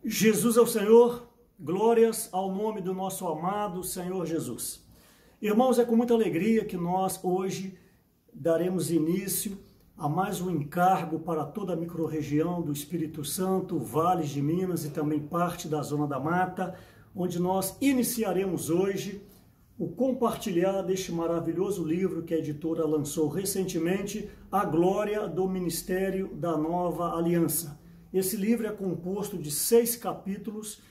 Jesus é o Senhor, glórias ao nome do nosso amado Senhor Jesus. Irmãos, é com muita alegria que nós hoje daremos início a mais um encargo para toda a microrregião do Espírito Santo, Vales de Minas e também parte da Zona da Mata, onde nós iniciaremos hoje o compartilhar deste maravilhoso livro que a editora lançou recentemente, A Glória do Ministério da Nova Aliança. Esse livro é composto de 6 capítulos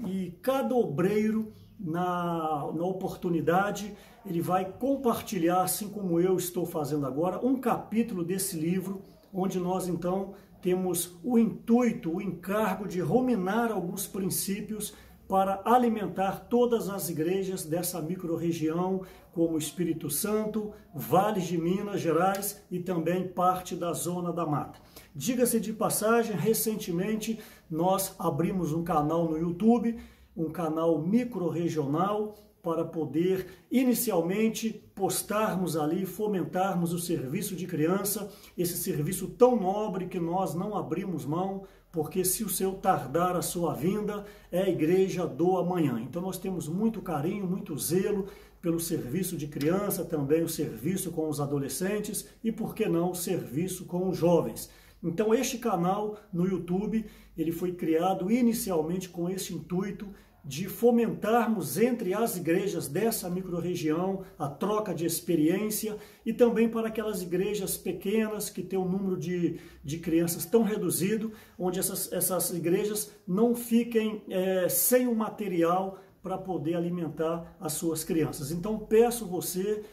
e cada obreiro, na oportunidade, ele vai compartilhar, assim como eu estou fazendo agora, um capítulo desse livro, onde nós então temos o intuito, o encargo de ruminar alguns princípios para alimentar todas as igrejas dessa microrregião, como Espírito Santo, Vales de Minas Gerais e também parte da Zona da Mata. Diga-se de passagem, recentemente nós abrimos um canal no YouTube, um canal microrregional, para poder inicialmente postarmos ali, fomentarmos o serviço de criança, esse serviço tão nobre que nós não abrimos mão, porque se o Senhor tardar a sua vinda, é a igreja do amanhã. Então nós temos muito carinho, muito zelo pelo serviço de criança, também o serviço com os adolescentes e, por que não, o serviço com os jovens. Então este canal no YouTube, ele foi criado inicialmente com esse intuito de fomentarmos entre as igrejas dessa microrregião a troca de experiência e também para aquelas igrejas pequenas que têm um número de crianças tão reduzido, onde essas igrejas não fiquem sem o material para poder alimentar as suas crianças. Então peço você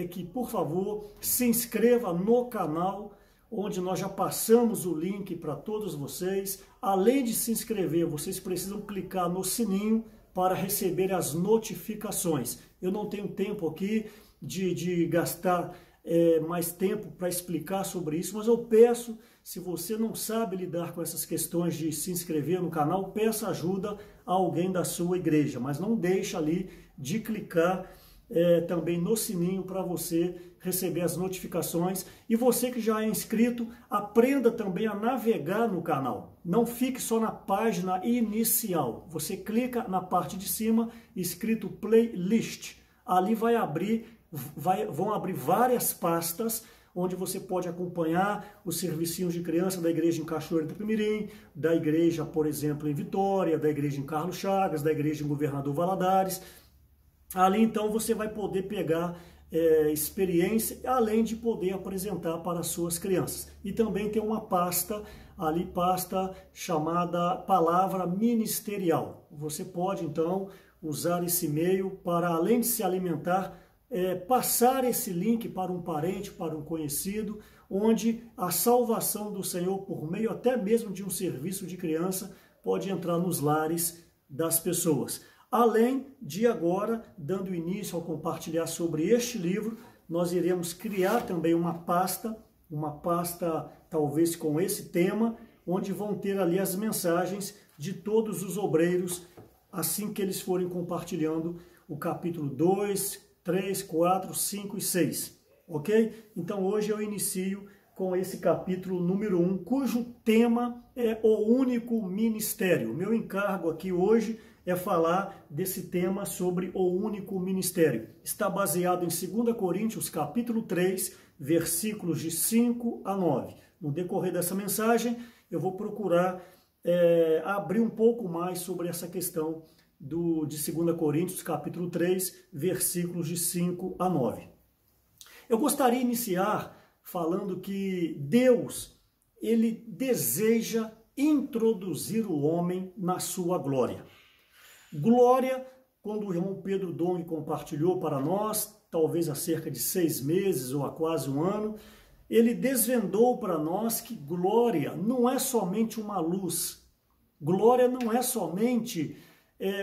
que, por favor, se inscreva no canal, onde nós já passamos o link para todos vocês. Além de se inscrever, vocês precisam clicar no sininho para receber as notificações. Eu não tenho tempo aqui de gastar mais tempo para explicar sobre isso, mas eu peço, se você não sabe lidar com essas questões de se inscrever no canal, peça ajuda a alguém da sua igreja, mas não deixe ali de clicar também no sininho para você receber as notificações. E você que já é inscrito, aprenda também a navegar no canal. Não fique só na página inicial. Você clica na parte de cima, escrito Playlist. Ali vão abrir várias pastas, onde você pode acompanhar os servicinhos de criança da igreja em Cachoeira do Pimirim, da igreja, por exemplo, em Vitória, da igreja em Carlos Chagas, da igreja em Governador Valadares. Ali então você vai poder pegar experiência, além de poder apresentar para as suas crianças. E também tem uma pasta ali, pasta chamada Palavra Ministerial. Você pode então usar esse meio para, além de se alimentar, passar esse link para um parente, para um conhecido, onde a salvação do Senhor, por meio até mesmo de um serviço de criança, pode entrar nos lares das pessoas. Além de agora, dando início ao compartilhar sobre este livro, nós iremos criar também uma pasta talvez com esse tema, onde vão ter ali as mensagens de todos os obreiros, assim que eles forem compartilhando o capítulo 2, 3, 4, 5 e 6, ok? Então hoje eu inicio com esse capítulo número 1, cujo tema é o único ministério. Meu encargo aqui hoje é falar desse tema sobre o único ministério. Está baseado em 2 Coríntios, capítulo 3, versículos de 5 a 9. No decorrer dessa mensagem, eu vou procurar abrir um pouco mais sobre essa questão de 2 Coríntios, capítulo 3, versículos de 5 a 9. Eu gostaria de iniciar falando que Deus, ele deseja introduzir o homem na sua glória. Glória, quando o irmão Pedro Dong compartilhou para nós, talvez há cerca de 6 meses ou há quase um ano, ele desvendou para nós que glória não é somente uma luz, glória não é somente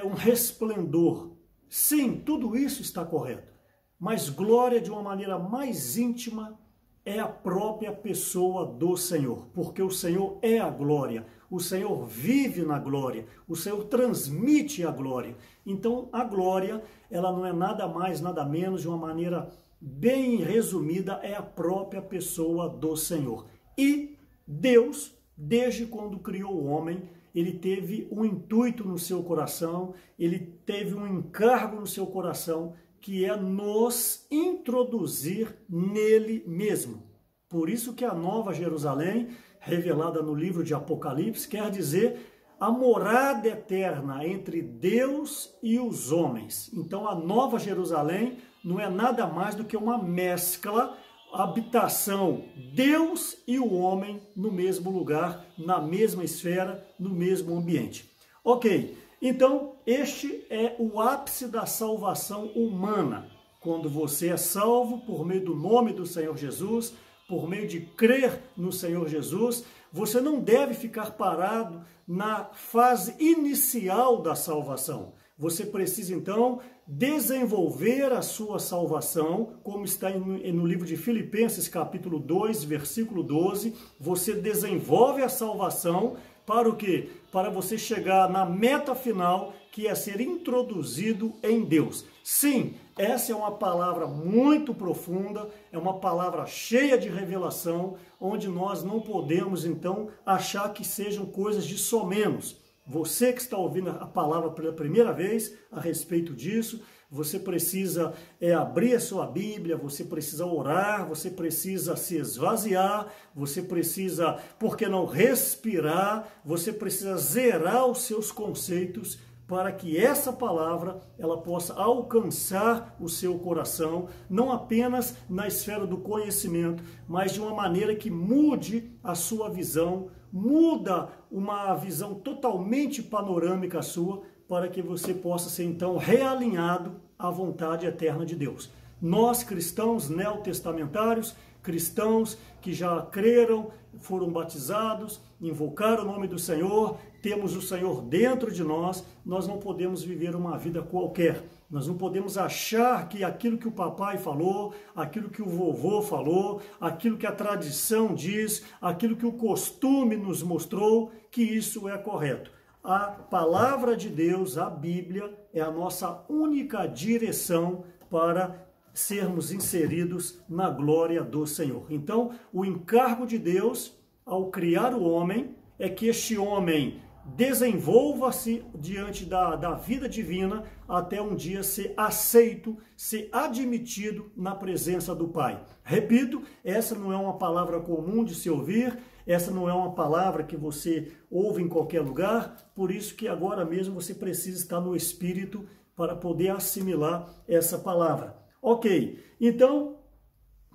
um resplendor. Sim, tudo isso está correto, mas glória de uma maneira mais íntima é a própria pessoa do Senhor, porque o Senhor é a glória, o Senhor vive na glória, o Senhor transmite a glória. Então a glória, ela não é nada mais, nada menos, de uma maneira bem resumida, é a própria pessoa do Senhor. E Deus, desde quando criou o homem, ele teve um intuito no seu coração, ele teve um encargo no seu coração, que é nos introduzir nele mesmo. Por isso que a Nova Jerusalém, revelada no livro de Apocalipse, quer dizer a morada eterna entre Deus e os homens. Então a Nova Jerusalém não é nada mais do que uma mescla, habitação, Deus e o homem no mesmo lugar, na mesma esfera, no mesmo ambiente. Ok, então este é o ápice da salvação humana, quando você é salvo por meio do nome do Senhor Jesus, por meio de crer no Senhor Jesus. Você não deve ficar parado na fase inicial da salvação. Você precisa, então, desenvolver a sua salvação, como está no livro de Filipenses, capítulo 2, versículo 12. Você desenvolve a salvação para o quê? Para você chegar na meta final, que é ser introduzido em Deus. Sim, essa é uma palavra muito profunda, é uma palavra cheia de revelação, onde nós não podemos, então, achar que sejam coisas de somenos. Você que está ouvindo a palavra pela primeira vez a respeito disso, você precisa abrir a sua Bíblia, você precisa orar, você precisa se esvaziar, você precisa, por que não, respirar, você precisa zerar os seus conceitos para que essa palavra ela possa alcançar o seu coração, não apenas na esfera do conhecimento, mas de uma maneira que mude a sua visão, muda uma visão totalmente panorâmica sua, para que você possa ser então realinhado à vontade eterna de Deus. Nós, cristãos neotestamentários, cristãos que já creram, foram batizados, invocaram o nome do Senhor, temos o Senhor dentro de nós, nós não podemos viver uma vida qualquer. Nós não podemos achar que aquilo que o papai falou, aquilo que o vovô falou, aquilo que a tradição diz, aquilo que o costume nos mostrou, que isso é correto. A palavra de Deus, a Bíblia, é a nossa única direção para sermos inseridos na glória do Senhor. Então, o encargo de Deus ao criar o homem é que este homem desenvolva-se diante da vida divina até um dia ser aceito, ser admitido na presença do Pai. Repito, essa não é uma palavra comum de se ouvir, essa não é uma palavra que você ouve em qualquer lugar, por isso que agora mesmo você precisa estar no Espírito para poder assimilar essa palavra. Ok, então,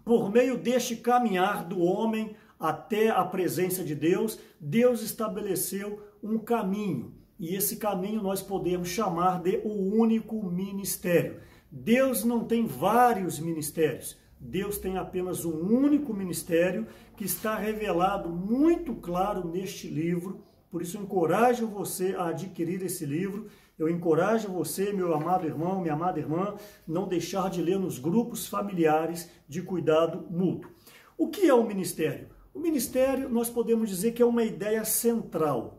por meio deste caminhar do homem até a presença de Deus, Deus estabeleceu um caminho, e esse caminho nós podemos chamar de o único ministério. Deus não tem vários ministérios, Deus tem apenas um único ministério que está revelado muito claro neste livro. Por isso eu encorajo você a adquirir esse livro, eu encorajo você, meu amado irmão, minha amada irmã, não deixar de ler nos grupos familiares de cuidado mútuo. O que é o ministério? O ministério, nós podemos dizer que é uma ideia central.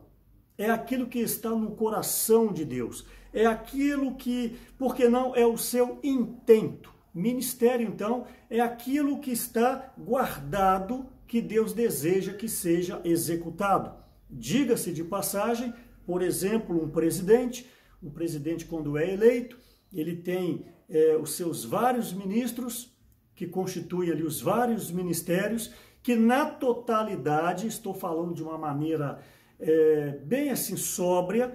É aquilo que está no coração de Deus. É aquilo que, por que não, é o seu intento. Ministério, então, é aquilo que está guardado, que Deus deseja que seja executado. Diga-se de passagem, por exemplo, um presidente quando é eleito, ele tem os seus vários ministros, que constituem ali os vários ministérios, que na totalidade, estou falando de uma maneira bem assim sóbria,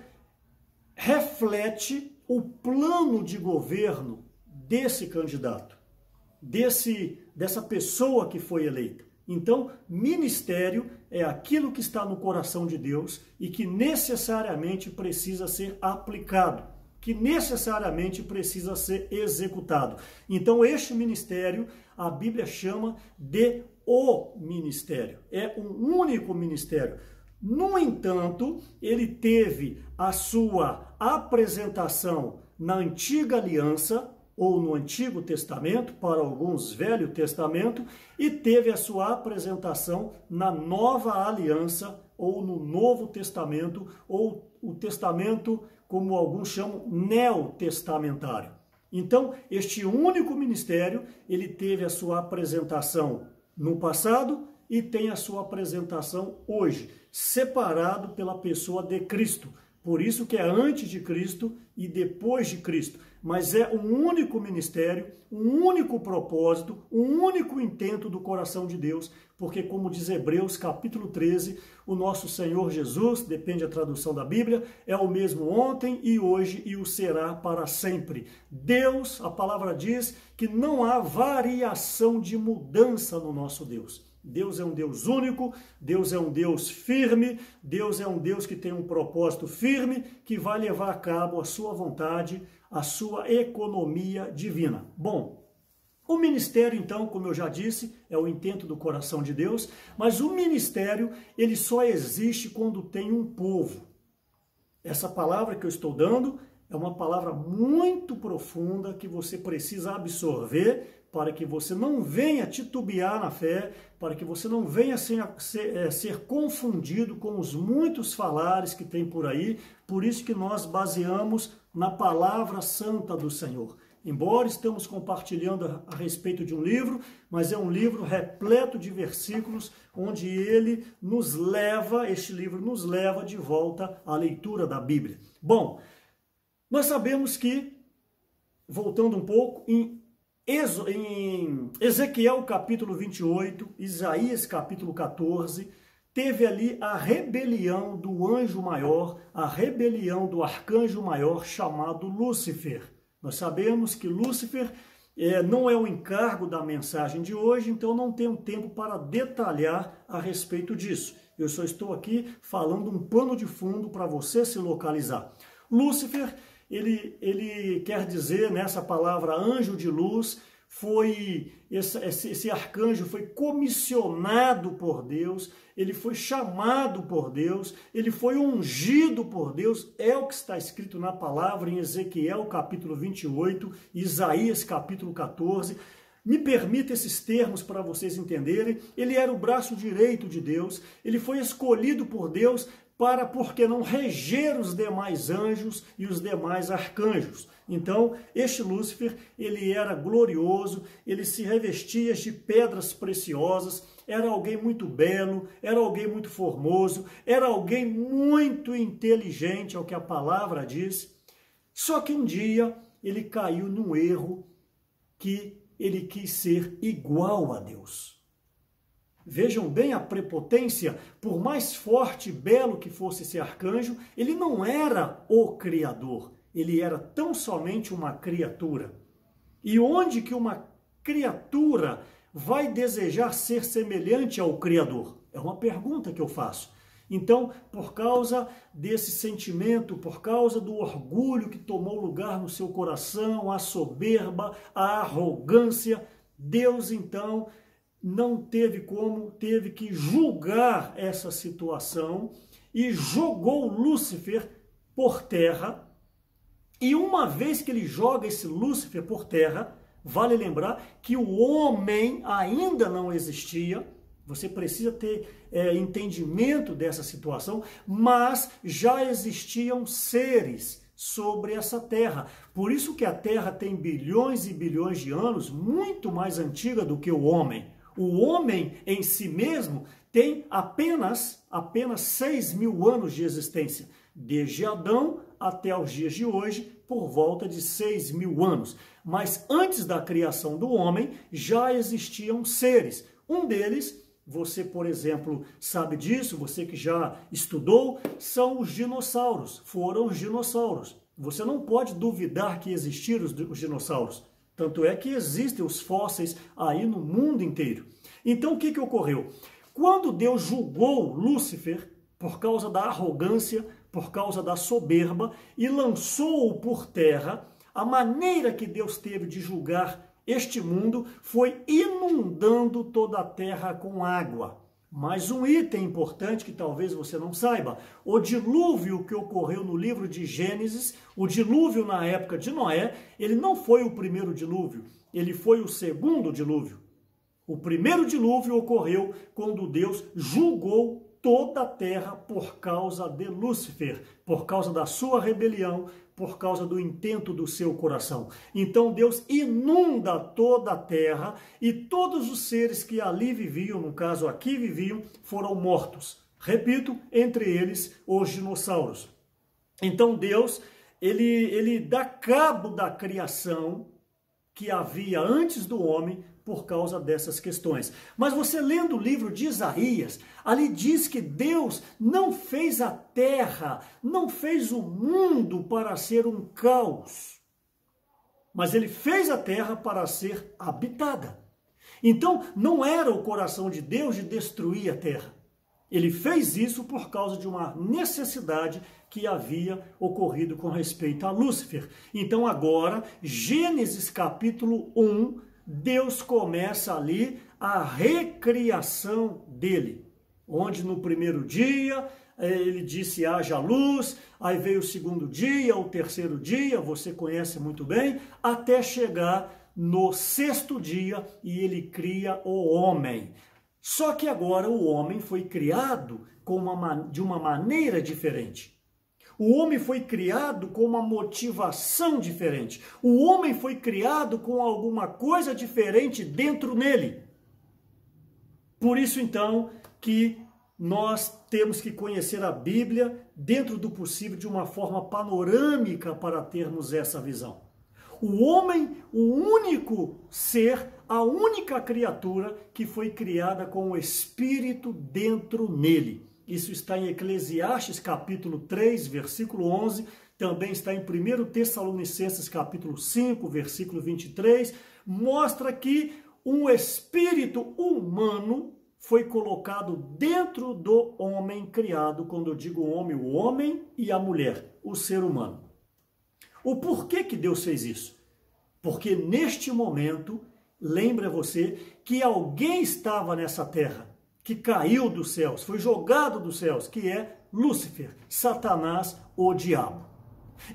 reflete o plano de governo desse candidato, dessa pessoa que foi eleita. Então, ministério é aquilo que está no coração de Deus e que necessariamente precisa ser aplicado, que necessariamente precisa ser executado. Então, este ministério, a Bíblia chama de o ministério. É um único ministério. No entanto, ele teve a sua apresentação na Antiga Aliança, ou no Antigo Testamento, para alguns Velho Testamento, e teve a sua apresentação na Nova Aliança, ou no Novo Testamento, ou o Testamento, como alguns chamam, neotestamentário. Então, este único ministério, ele teve a sua apresentação no passado, e tem a sua apresentação hoje, separado pela pessoa de Cristo. Por isso que é antes de Cristo e depois de Cristo. Mas é um único ministério, um único propósito, um único intento do coração de Deus, porque como diz Hebreus capítulo 13, o nosso Senhor Jesus, depende da tradução da Bíblia, é o mesmo ontem e hoje e o será para sempre. Deus, a palavra diz que não há variação de mudança no nosso Deus. Deus é um Deus único, Deus é um Deus firme, Deus é um Deus que tem um propósito firme, que vai levar a cabo a sua vontade, a sua economia divina. Bom, o ministério, então, como eu já disse, é o intento do coração de Deus, mas o ministério, ele só existe quando tem um povo. Essa palavra que eu estou dando é uma palavra muito profunda que você precisa absorver para que você não venha titubear na fé, para que você não venha ser confundido com os muitos falares que tem por aí. Por isso que nós baseamos na palavra santa do Senhor. Embora estamos compartilhando a respeito de um livro, mas é um livro repleto de versículos, onde este livro nos leva de volta à leitura da Bíblia. Bom, nós sabemos que, voltando um pouco, em Ezequiel capítulo 28, Isaías capítulo 14, teve ali a rebelião do anjo maior, a rebelião do arcanjo maior chamado Lúcifer. Nós sabemos que Lúcifer não é o encargo da mensagem de hoje, então não tenho tempo para detalhar a respeito disso. Eu só estou aqui falando um pano de fundo para você se localizar. Lúcifer, ele quer dizer, nessa palavra anjo de luz, esse arcanjo foi comissionado por Deus, ele foi chamado por Deus, ele foi ungido por Deus, é o que está escrito na palavra em Ezequiel capítulo 28, Isaías capítulo 14. Me permita esses termos para vocês entenderem. Ele era o braço direito de Deus, ele foi escolhido por Deus para, por que não, reger os demais anjos e os demais arcanjos. Então, este Lúcifer, ele era glorioso, ele se revestia de pedras preciosas, era alguém muito belo, era alguém muito formoso, era alguém muito inteligente, é o que a palavra diz. Só que um dia ele caiu num erro que ele quis ser igual a Deus. Vejam bem a prepotência, por mais forte e belo que fosse esse arcanjo, ele não era o Criador, ele era tão somente uma criatura. E onde que uma criatura vai desejar ser semelhante ao Criador? É uma pergunta que eu faço. Então, por causa desse sentimento, por causa do orgulho que tomou lugar no seu coração, a soberba, a arrogância, Deus então não teve como, teve que julgar essa situação e jogou Lúcifer por terra. E uma vez que ele joga esse Lúcifer por terra, vale lembrar que o homem ainda não existia. Você precisa ter entendimento dessa situação, mas já existiam seres sobre essa terra. Por isso que a terra tem bilhões e bilhões de anos, muito mais antiga do que o homem. O homem em si mesmo tem apenas 6.000 anos de existência, desde Adão até os dias de hoje, por volta de 6.000 anos. Mas antes da criação do homem, já existiam seres. Um deles, você, por exemplo, sabe disso, você que já estudou, são os dinossauros, foram os dinossauros. Você não pode duvidar que existiram os dinossauros. Tanto é que existem os fósseis aí no mundo inteiro. Então o que ocorreu? Quando Deus julgou Lúcifer por causa da arrogância, por causa da soberba, e lançou-o por terra, a maneira que Deus teve de julgar este mundo foi inundando toda a terra com água. Mas um item importante que talvez você não saiba, o dilúvio que ocorreu no livro de Gênesis, o dilúvio na época de Noé, ele não foi o primeiro dilúvio, ele foi o segundo dilúvio. O primeiro dilúvio ocorreu quando Deus julgou toda a terra por causa de Lúcifer, por causa da sua rebelião, por causa do intento do seu coração. Então Deus inunda toda a terra e todos os seres que ali viviam, no caso aqui viviam, foram mortos. Repito, entre eles os dinossauros. Então Deus, ele dá cabo da criação que havia antes do homem por causa dessas questões. Mas você lendo o livro de Isaías, ali diz que Deus não fez a terra, não fez o mundo para ser um caos, mas ele fez a terra para ser habitada. Então não era o coração de Deus de destruir a terra. Ele fez isso por causa de uma necessidade que havia ocorrido com respeito a Lúcifer. Então agora, Gênesis capítulo 1, Deus começa ali a recriação dele, onde no primeiro dia ele disse haja luz, aí veio o segundo dia, o terceiro dia, você conhece muito bem, até chegar no sexto dia e ele cria o homem. Só que agora o homem foi criado de uma maneira diferente. O homem foi criado com uma motivação diferente. O homem foi criado com alguma coisa diferente dentro nele. Por isso, então, que nós temos que conhecer a Bíblia dentro do possível de uma forma panorâmica para termos essa visão. O homem, o único ser, a única criatura que foi criada com o Espírito dentro nele. Isso está em Eclesiastes capítulo 3, versículo 11, também está em 1 Tessalonicenses capítulo 5, versículo 23, mostra que um espírito humano foi colocado dentro do homem criado, quando eu digo homem, o homem e a mulher, o ser humano. O porquê que Deus fez isso? Porque neste momento, lembra você que alguém estava nessa terra, que caiu dos céus, foi jogado dos céus, que é Lúcifer, Satanás, o diabo.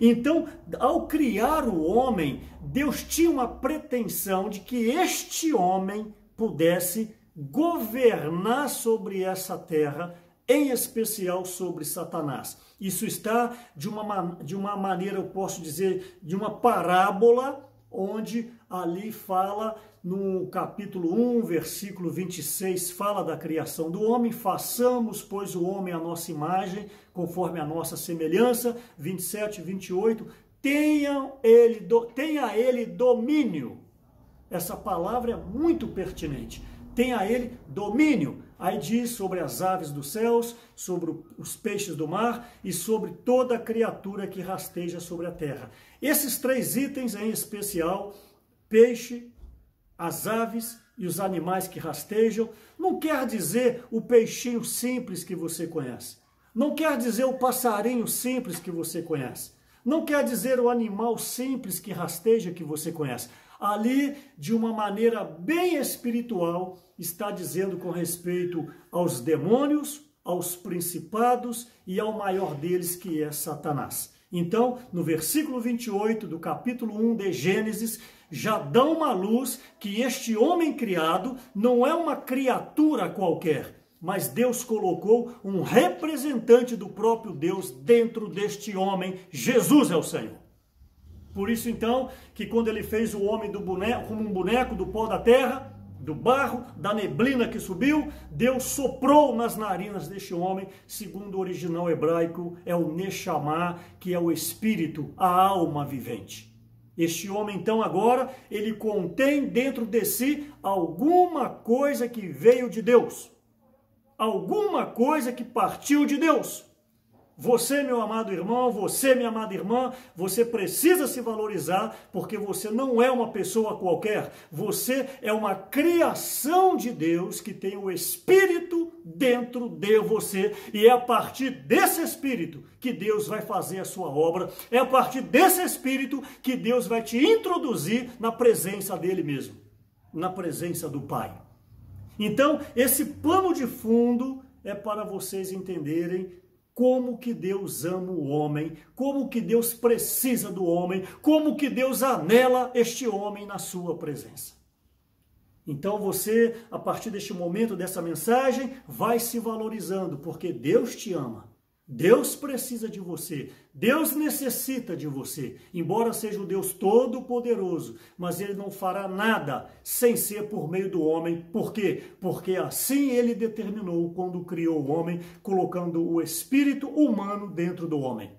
Então, ao criar o homem, Deus tinha uma pretensão de que este homem pudesse governar sobre essa terra, em especial sobre Satanás. Isso está de uma maneira, eu posso dizer, de uma parábola, onde ali fala no capítulo 1, versículo 26, fala da criação do homem, façamos, pois, o homem à nossa imagem, conforme a nossa semelhança, 27, 28, tenha ele domínio. Essa palavra é muito pertinente. Tenha ele domínio. Aí diz sobre as aves dos céus, sobre os peixes do mar e sobre toda criatura que rasteja sobre a terra. Esses três itens em especial, peixe, as aves e os animais que rastejam, não quer dizer o peixinho simples que você conhece. Não quer dizer o passarinho simples que você conhece. Não quer dizer o animal simples que rasteja que você conhece. Ali, de uma maneira bem espiritual, está dizendo com respeito aos demônios, aos principados e ao maior deles, que é Satanás. Então, no versículo 28 do capítulo 1 de Gênesis, já dá uma luz que este homem criado não é uma criatura qualquer, mas Deus colocou um representante do próprio Deus dentro deste homem. Jesus é o Senhor. Por isso, então, que quando ele fez o homem como um boneco do pó da terra, do barro, da neblina que subiu, Deus soprou nas narinas deste homem, segundo o original hebraico, é o Neshama, que é o espírito, a alma vivente. Este homem, então, agora, ele contém dentro de si alguma coisa que veio de Deus, alguma coisa que partiu de Deus. Você, meu amado irmão, você, minha amada irmã, você precisa se valorizar, porque você não é uma pessoa qualquer. Você é uma criação de Deus que tem o Espírito dentro de você. E é a partir desse Espírito que Deus vai fazer a sua obra. É a partir desse Espírito que Deus vai te introduzir na presença dele mesmo, na presença do Pai. Então, esse pano de fundo é para vocês entenderem como que Deus ama o homem, como que Deus precisa do homem, como que Deus anela este homem na sua presença. Então você, a partir deste momento, dessa mensagem, vai se valorizando, porque Deus te ama. Deus precisa de você, Deus necessita de você, embora seja o Deus Todo-Poderoso, mas Ele não fará nada sem ser por meio do homem. Por quê? Porque assim Ele determinou quando criou o homem, colocando o espírito humano dentro do homem.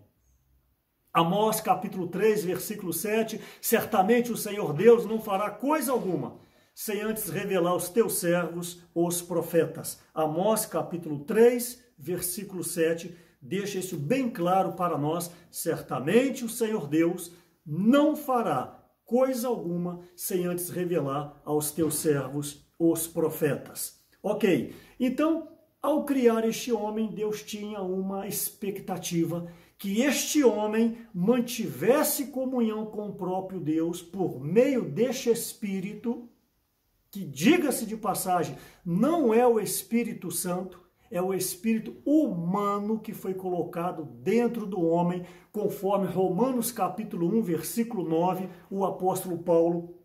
Amós capítulo 3, versículo 7, certamente o Senhor Deus não fará coisa alguma, sem antes revelar aos teus servos, os profetas. Amós capítulo 3, versículo 7, deixa isso bem claro para nós. Certamente o Senhor Deus não fará coisa alguma sem antes revelar aos teus servos, os profetas. Ok, então, ao criar este homem, Deus tinha uma expectativa que este homem mantivesse comunhão com o próprio Deus por meio deste Espírito, que, diga-se de passagem, não é o Espírito Santo, é o espírito humano que foi colocado dentro do homem, conforme Romanos capítulo 1, versículo 9, o apóstolo Paulo,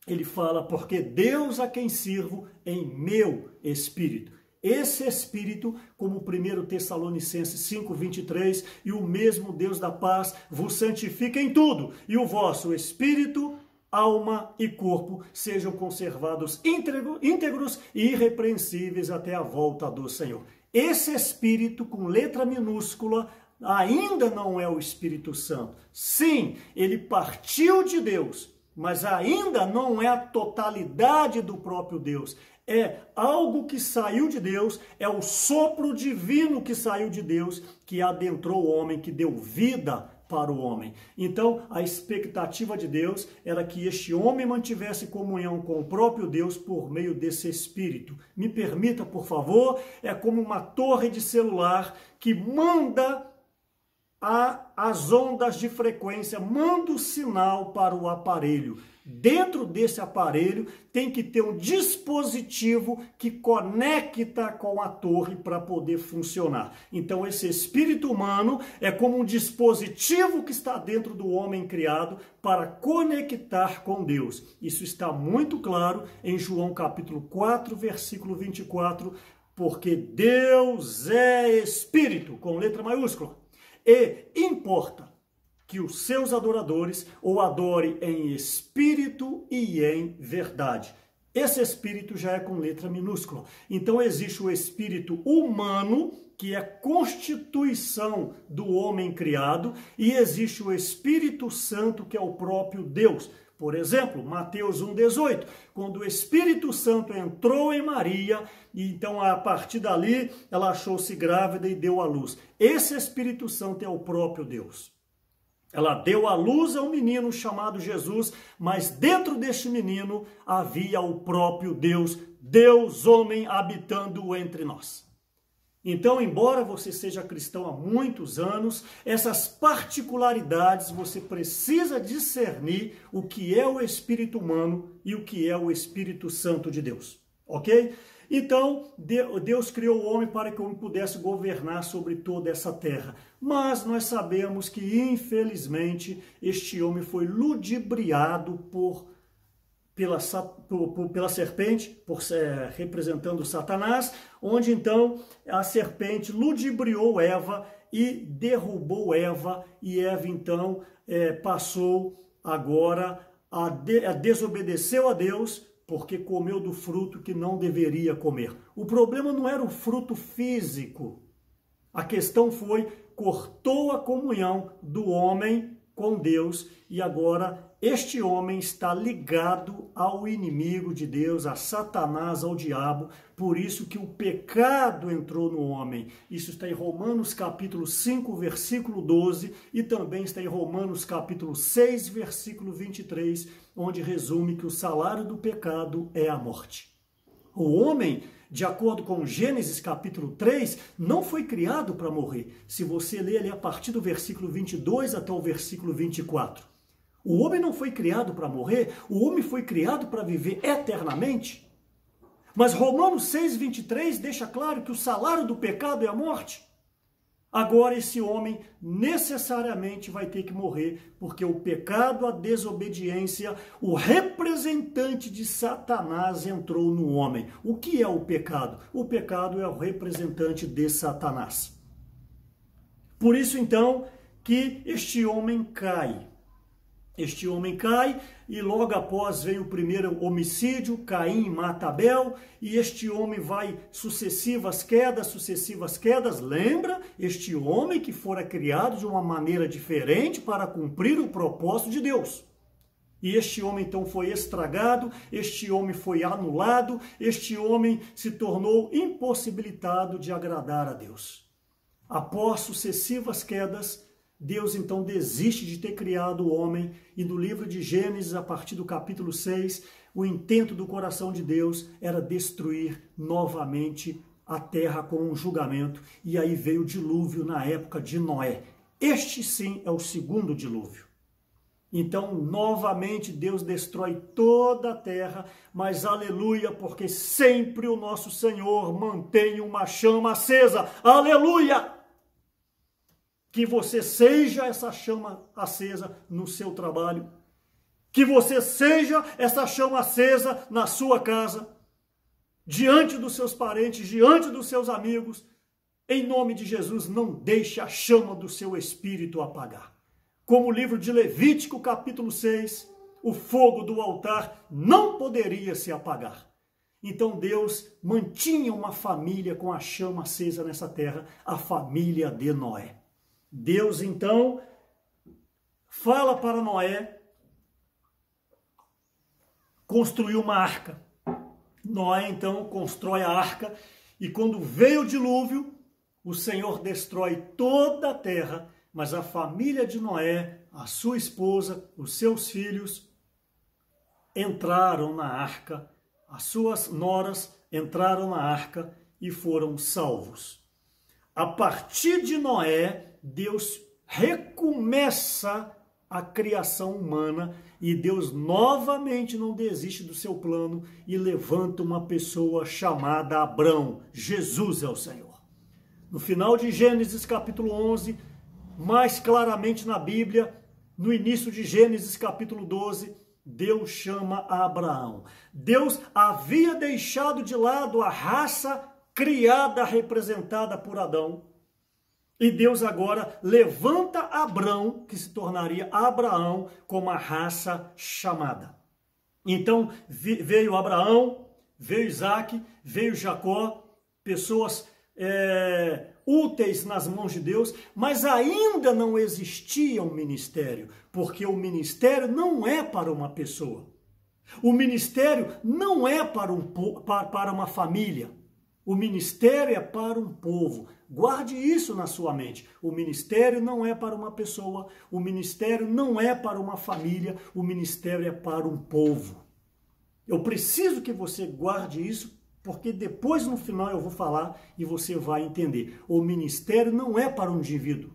ele fala, porque Deus a quem sirvo em meu espírito. Esse espírito, como 1 Tessalonicenses 5, 23, e o mesmo Deus da paz vos santifica em tudo, e o vosso espírito, alma e corpo sejam conservados íntegros e irrepreensíveis até a volta do Senhor. Esse Espírito, com letra minúscula, ainda não é o Espírito Santo. Sim, ele partiu de Deus, mas ainda não é a totalidade do próprio Deus. É algo que saiu de Deus, é o sopro divino que saiu de Deus, que adentrou o homem, que deu vida para o homem. Então, a expectativa de Deus era que este homem mantivesse comunhão com o próprio Deus por meio desse Espírito. Me permita, por favor, é como uma torre de celular que manda as ondas de frequência, manda o sinal para o aparelho. Dentro desse aparelho tem que ter um dispositivo que conecta com a torre para poder funcionar. Então esse espírito humano é como um dispositivo que está dentro do homem criado para conectar com Deus. Isso está muito claro em João capítulo 4, versículo 24, porque Deus é espírito, com letra maiúscula. E importa que os seus adoradores o adorem em espírito e em verdade. Esse espírito já é com letra minúscula. Então existe o espírito humano, que é constituição do homem criado, e existe o Espírito Santo, que é o próprio Deus. Por exemplo, Mateus 1,18, quando o Espírito Santo entrou em Maria, e então a partir dali ela achou-se grávida e deu à luz. Esse Espírito Santo é o próprio Deus. Ela deu à luz a um menino chamado Jesus, mas dentro deste menino havia o próprio Deus, Deus homem habitando entre nós. Então, embora você seja cristão há muitos anos, essas particularidades você precisa discernir o que é o Espírito humano e o que é o Espírito Santo de Deus, ok? Então, Deus criou o homem para que o homem pudesse governar sobre toda essa terra. Mas nós sabemos que, infelizmente, este homem foi ludibriado pela serpente, representando Satanás, onde então a serpente ludibriou Eva e derrubou Eva, e Eva então passou agora a desobedeceu a Deus, porque comeu do fruto que não deveria comer. O problema não era o fruto físico, a questão foi, cortou a comunhão do homem com Deus, e agora este homem está ligado ao inimigo de Deus, a Satanás, ao diabo, por isso que o pecado entrou no homem. Isso está em Romanos capítulo 5, versículo 12, e também está em Romanos capítulo 6, versículo 23, onde resume que o salário do pecado é a morte. O homem, de acordo com Gênesis capítulo 3, não foi criado para morrer. Se você ler ali a partir do versículo 22 até o versículo 24. O homem não foi criado para morrer, o homem foi criado para viver eternamente. Mas Romanos 6, 23 deixa claro que o salário do pecado é a morte. Agora esse homem necessariamente vai ter que morrer, porque o pecado, a desobediência, o representante de Satanás entrou no homem. O que é o pecado? O pecado é o representante de Satanás. Por isso então que este homem cai. Este homem cai e logo após vem o primeiro homicídio, Caim mata Abel, e este homem vai sucessivas quedas, lembra? Este homem que fora criado de uma maneira diferente para cumprir o propósito de Deus. E este homem então foi estragado, este homem foi anulado, este homem se tornou impossibilitado de agradar a Deus. Após sucessivas quedas, Deus então desiste de ter criado o homem, e no livro de Gênesis, a partir do capítulo 6, o intento do coração de Deus era destruir novamente a terra com um julgamento, e aí veio o dilúvio na época de Noé. Este sim é o segundo dilúvio. Então, novamente, Deus destrói toda a terra, mas aleluia, porque sempre o nosso Senhor mantém uma chama acesa. Aleluia! Que você seja essa chama acesa no seu trabalho, que você seja essa chama acesa na sua casa, diante dos seus parentes, diante dos seus amigos. Em nome de Jesus, não deixe a chama do seu espírito apagar. Como o livro de Levítico, capítulo 6, o fogo do altar não poderia se apagar. Então Deus mantinha uma família com a chama acesa nessa terra, a família de Noé. Deus, então, fala para Noé construir uma arca. Noé, então, constrói a arca, e quando veio o dilúvio, o Senhor destrói toda a terra, mas a família de Noé, a sua esposa, os seus filhos, entraram na arca, as suas noras entraram na arca e foram salvos. A partir de Noé, Deus recomeça a criação humana, e Deus novamente não desiste do seu plano e levanta uma pessoa chamada Abrão. Jesus é o Senhor. No final de Gênesis capítulo 11, mais claramente na Bíblia, no início de Gênesis capítulo 12, Deus chama a Abraão. Deus havia deixado de lado a raça criada, representada por Adão, e Deus agora levanta Abrão, que se tornaria Abraão, como a raça chamada. Então veio Abraão, veio Isaac, veio Jacó, pessoas úteis nas mãos de Deus, mas ainda não existia um ministério, porque o ministério não é para uma pessoa. O ministério não é para uma família. O ministério é para um povo. Guarde isso na sua mente. O ministério não é para uma pessoa, o ministério não é para uma família, o ministério é para um povo. Eu preciso que você guarde isso, porque depois no final eu vou falar e você vai entender. O ministério não é para um indivíduo,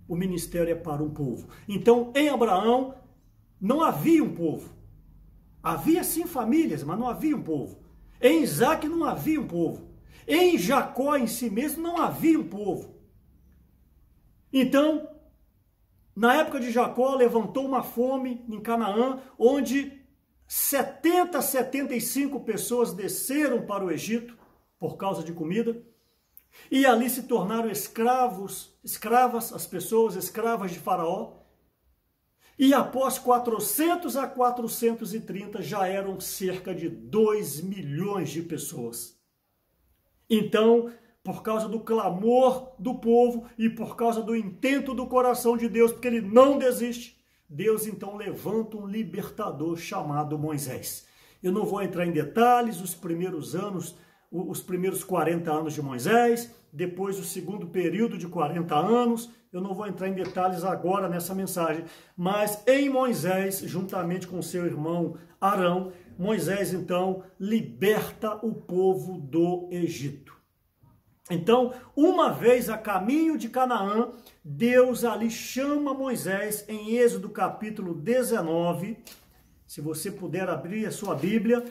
o ministério é para um povo. Então, em Abraão não havia um povo. Havia sim famílias, mas não havia um povo. Em Isaac não havia um povo. Em Jacó em si mesmo não havia um povo. Então, na época de Jacó, levantou uma fome em Canaã, onde 75 pessoas desceram para o Egito por causa de comida, e ali se tornaram escravas, as pessoas escravas de Faraó, e após 400 a 430 já eram cerca de 2 milhões de pessoas. Então, por causa do clamor do povo e por causa do intento do coração de Deus, porque ele não desiste, Deus então levanta um libertador chamado Moisés. Eu não vou entrar em detalhes, os primeiros 40 anos de Moisés, depois o segundo período de 40 anos, eu não vou entrar em detalhes agora nessa mensagem, mas em Moisés, juntamente com seu irmão Arão, Moisés então liberta o povo do Egito. Então, uma vez a caminho de Canaã, Deus ali chama Moisés em Êxodo capítulo 19, se você puder abrir a sua Bíblia,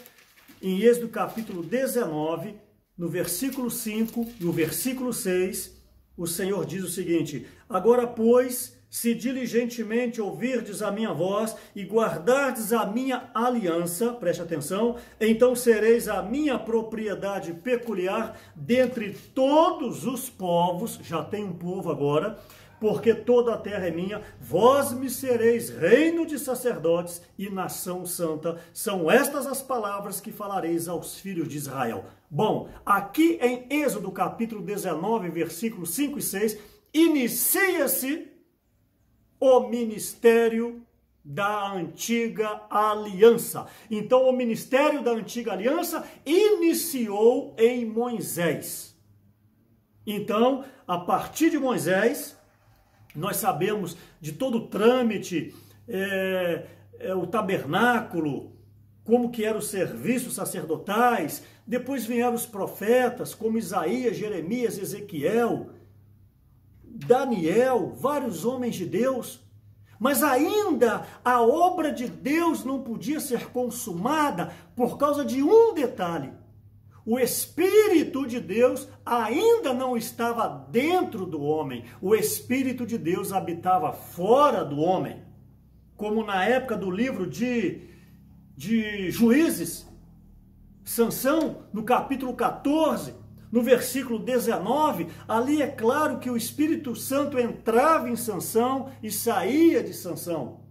em Êxodo capítulo 19, no versículo 5 e o versículo 6, o Senhor diz o seguinte: agora, pois, se diligentemente ouvirdes a minha voz e guardardes a minha aliança, preste atenção, então sereis a minha propriedade peculiar dentre todos os povos, já tem um povo agora, porque toda a terra é minha, vós me sereis reino de sacerdotes e nação santa. São estas as palavras que falareis aos filhos de Israel. Bom, aqui em Êxodo capítulo 19, versículos 5 e 6, inicia-se o ministério da antiga aliança. Então, o ministério da antiga aliança iniciou em Moisés. Então, a partir de Moisés, nós sabemos de todo o trâmite, o tabernáculo, como que eram os serviços sacerdotais. Depois vieram os profetas, como Isaías, Jeremias, Ezequiel, Daniel, vários homens de Deus, mas ainda a obra de Deus não podia ser consumada por causa de um detalhe: o Espírito de Deus ainda não estava dentro do homem, o Espírito de Deus habitava fora do homem, como na época do livro de Juízes. Sansão, no capítulo 14, no versículo 19, ali é claro que o Espírito Santo entrava em Sansão e saía de Sansão.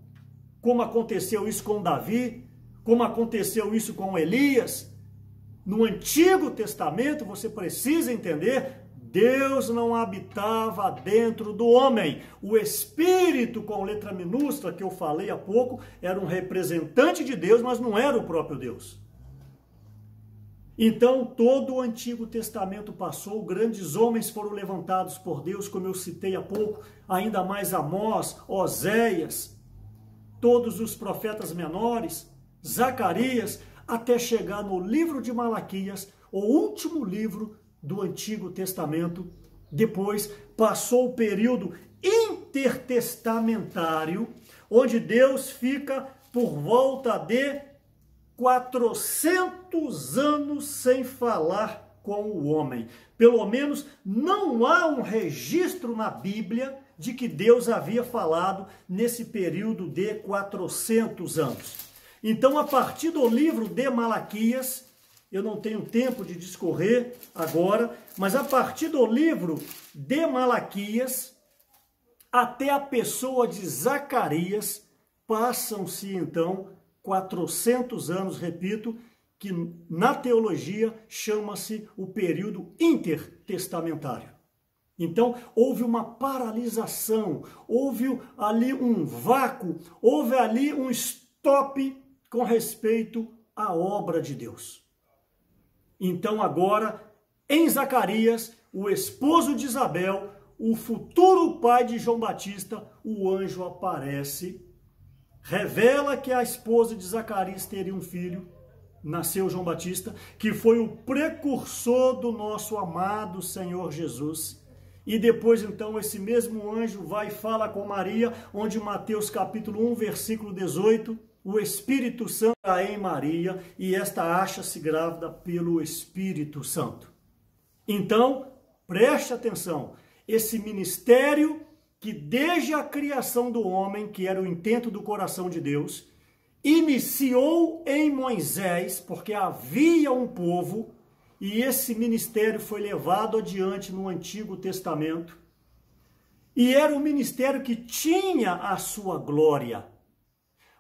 Como aconteceu isso com Davi, como aconteceu isso com Elias. No Antigo Testamento, você precisa entender, Deus não habitava dentro do homem. O Espírito, com letra minúscula, que eu falei há pouco, era um representante de Deus, mas não era o próprio Deus. Então, todo o Antigo Testamento passou, grandes homens foram levantados por Deus, como eu citei há pouco, ainda mais Amós, Oséias, todos os profetas menores, Zacarias, até chegar no livro de Malaquias, o último livro do Antigo Testamento. Depois passou o período intertestamentário, onde Deus fica por volta de 400 anos sem falar com o homem. Pelo menos não há um registro na Bíblia de que Deus havia falado nesse período de 400 anos. Então, a partir do livro de Malaquias, eu não tenho tempo de discorrer agora, mas a partir do livro de Malaquias até a pessoa de Zacarias, passam-se então 400 anos, repito, que na teologia chama-se o período intertestamentário. Então, houve uma paralisação, houve ali um vácuo, houve ali um stop com respeito à obra de Deus. Então, agora, em Zacarias, o esposo de Isabel, o futuro pai de João Batista, o anjo aparece, revela que a esposa de Zacarias teria um filho, nasceu João Batista, que foi o precursor do nosso amado Senhor Jesus. E depois, então, esse mesmo anjo vai e fala com Maria, onde Mateus capítulo 1, versículo 18, o Espírito Santo está em Maria, e esta acha-se grávida pelo Espírito Santo. Então, preste atenção, esse ministério que desde a criação do homem, que era o intento do coração de Deus, iniciou em Moisés, porque havia um povo, e esse ministério foi levado adiante no Antigo Testamento, e era um ministério que tinha a sua glória,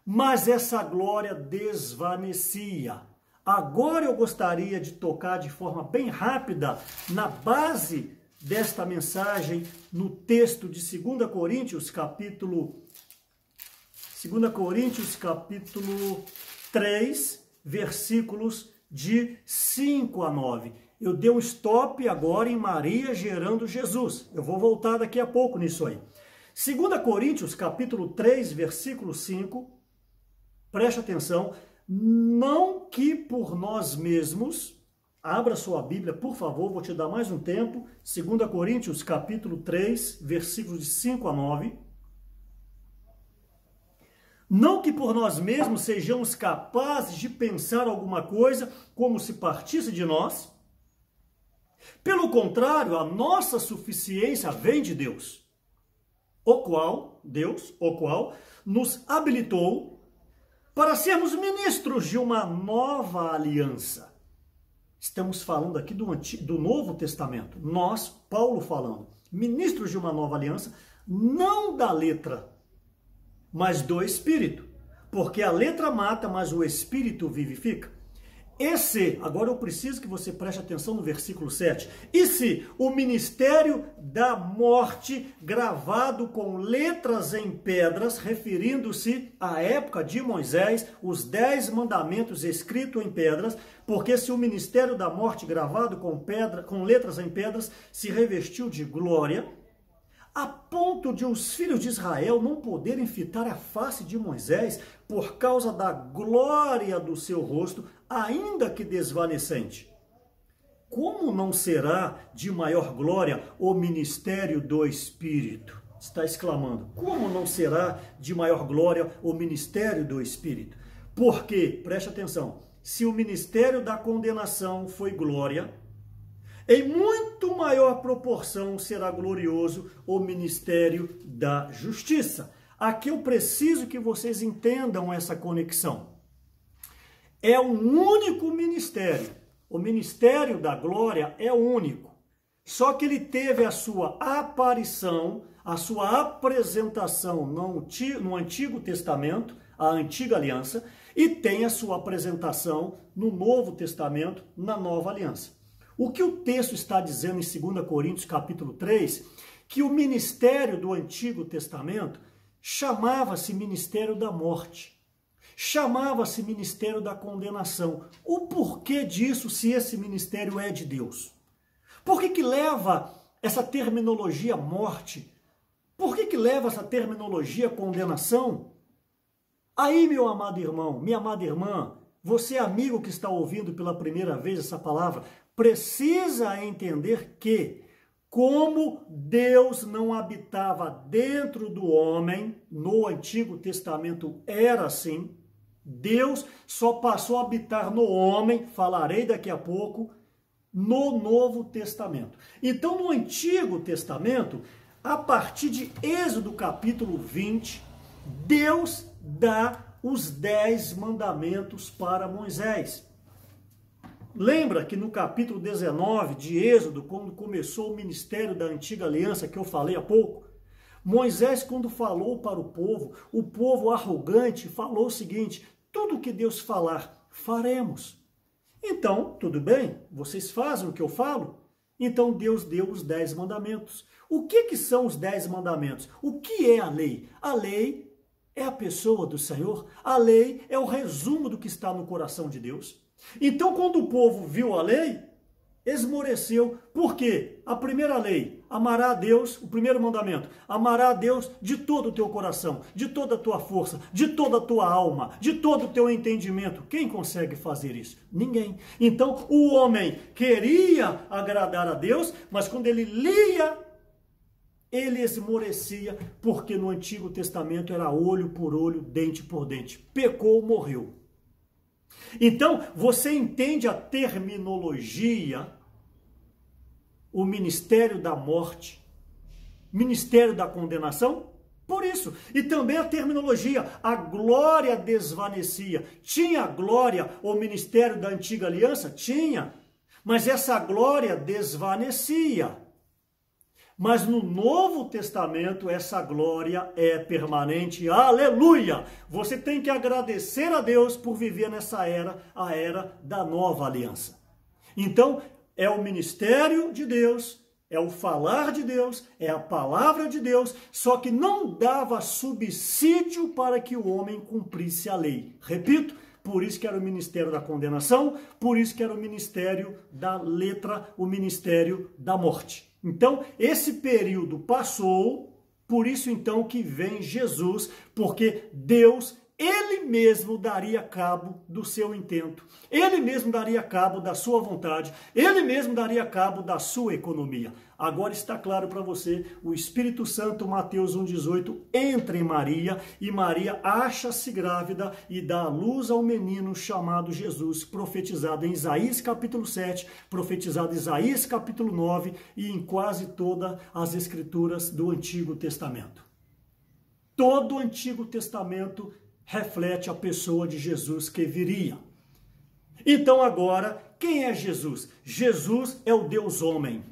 mas essa glória desvanecia. Agora eu gostaria de tocar de forma bem rápida na base desta mensagem, no texto de 2 Coríntios, capítulo 3, versículos de 5 a 9. Eu dei um stop agora em Maria gerando Jesus. Eu vou voltar daqui a pouco nisso aí. 2 Coríntios, capítulo 3, versículo 5, preste atenção, não que por nós mesmos. Abra sua Bíblia, por favor, vou te dar mais um tempo. 2 Coríntios, capítulo 3, versículos de 5 a 9. Não que por nós mesmos sejamos capazes de pensar alguma coisa como se partisse de nós, Pelo contrário, a nossa suficiência vem de Deus, o qual nos habilitou para sermos ministros de uma nova aliança. Estamos falando aqui do Novo Testamento. Nós, Paulo falando, ministros de uma nova aliança, não da letra, mas do Espírito. Porque a letra mata, mas o Espírito vivifica. Agora eu preciso que você preste atenção no versículo 7. E se o ministério da morte, gravado com letras em pedras, referindo-se à época de Moisés, os 10 mandamentos escritos em pedras, porque se o ministério da morte, gravado com letras em pedras, se revestiu de glória, a ponto de os filhos de Israel não poderem fitar a face de Moisés por causa da glória do seu rosto, ainda que desvanecente. Como não será de maior glória o ministério do Espírito? Está exclamando. Como não será de maior glória o ministério do Espírito? Porque, preste atenção, se o ministério da condenação foi glória, em muito maior proporção será glorioso o ministério da justiça. Aqui eu preciso que vocês entendam essa conexão. É um único ministério. O ministério da glória é único. Só que ele teve a sua aparição, a sua apresentação no Antigo Testamento, a Antiga Aliança, e tem a sua apresentação no Novo Testamento, na Nova Aliança. O que o texto está dizendo em 2 Coríntios capítulo 3, que o ministério do Antigo Testamento chamava-se ministério da morte, chamava-se ministério da condenação. O porquê disso, se esse ministério é de Deus? Por que leva essa terminologia morte? Por que leva essa terminologia condenação? Aí, meu amado irmão, minha amada irmã, você amigo que está ouvindo pela primeira vez essa palavra, precisa entender que, como Deus não habitava dentro do homem, no Antigo Testamento era assim, Deus só passou a habitar no homem, falarei daqui a pouco, no Novo Testamento. Então, no Antigo Testamento, a partir de Êxodo capítulo 20, Deus dá os 10 mandamentos para Moisés. Lembra que no capítulo 19 de Êxodo, quando começou o ministério da Antiga Aliança, que eu falei há pouco, Moisés, quando falou para o povo arrogante, falou o seguinte: tudo que Deus falar, faremos. Então, tudo bem, vocês fazem o que eu falo? Então Deus deu os 10 mandamentos. O que são os 10 mandamentos? O que é a lei? A lei é a pessoa do Senhor. A lei é o resumo do que está no coração de Deus. Então, quando o povo viu a lei, esmoreceu. Por quê? A primeira lei, amará a Deus, o primeiro mandamento, amará a Deus de todo o teu coração, de toda a tua força, de toda a tua alma, de todo o teu entendimento. Quem consegue fazer isso? Ninguém. Então, o homem queria agradar a Deus, mas quando ele lia, ele esmorecia, porque no Antigo Testamento era olho por olho, dente por dente. Pecou, morreu. Então, você entende a terminologia, o ministério da morte, ministério da condenação? Por isso. E também a terminologia, a glória desvanecia. Tinha glória o ministério da Antiga Aliança? Tinha. Mas essa glória desvanecia. Mas no Novo Testamento, essa glória é permanente. Aleluia! Você tem que agradecer a Deus por viver nessa era, a era da nova aliança. Então, é o ministério de Deus, é o falar de Deus, é a palavra de Deus, só que não dava subsídio para que o homem cumprisse a lei. Repito, por isso que era o ministério da condenação, por isso que era o ministério da letra, o ministério da morte. Então, esse período passou, por isso então que vem Jesus, porque Deus ele mesmo daria cabo do seu intento, ele mesmo daria cabo da sua vontade, ele mesmo daria cabo da sua economia. Agora está claro para você, o Espírito Santo, Mateus 1,18, entra em Maria e Maria acha-se grávida e dá à luz ao menino chamado Jesus, profetizado em Isaías capítulo 7, profetizado em Isaías capítulo 9 e em quase todas as escrituras do Antigo Testamento. Todo o Antigo Testamento reflete a pessoa de Jesus que viria. Então agora, quem é Jesus? Jesus é o Deus homem.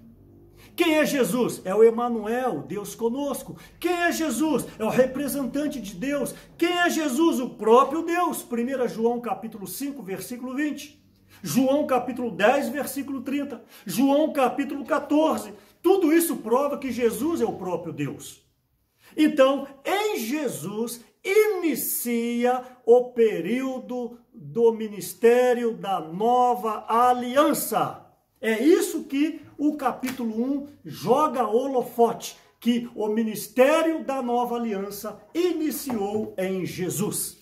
Quem é Jesus? É o Emanuel, Deus conosco. Quem é Jesus? É o representante de Deus. Quem é Jesus? O próprio Deus. 1 João capítulo 5, versículo 20. João capítulo 10, versículo 30. João capítulo 14. Tudo isso prova que Jesus é o próprio Deus. Então, em Jesus, inicia o período do ministério da nova aliança. É isso que o capítulo 1 joga holofote, que o ministério da nova aliança iniciou em Jesus.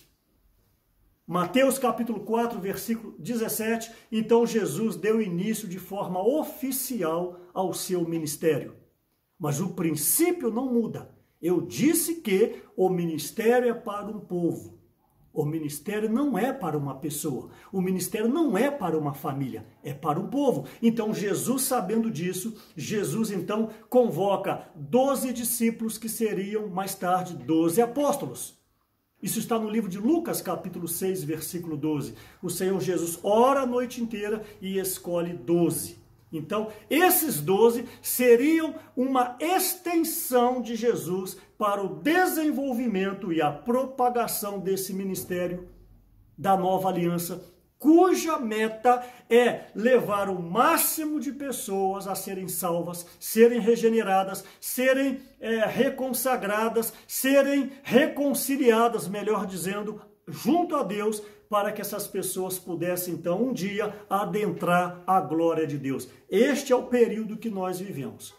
Mateus capítulo 4, versículo 17, então Jesus deu início de forma oficial ao seu ministério. Mas o princípio não muda. Eu disse que o ministério é para um povo. O ministério não é para uma pessoa. O ministério não é para uma família. É para um povo. Então, Jesus, sabendo disso, Jesus, então, convoca 12 discípulos que seriam, mais tarde, 12 apóstolos. Isso está no livro de Lucas, capítulo 6, versículo 12. O Senhor Jesus ora a noite inteira e escolhe 12. Então, esses 12 seriam uma extensão de Jesus para o desenvolvimento e a propagação desse ministério da nova aliança, cuja meta é levar o máximo de pessoas a serem salvas, serem regeneradas, serem reconsagradas, serem reconciliadas, melhor dizendo, junto a Deus, para que essas pessoas pudessem, então, um dia adentrar a glória de Deus. Este é o período que nós vivemos.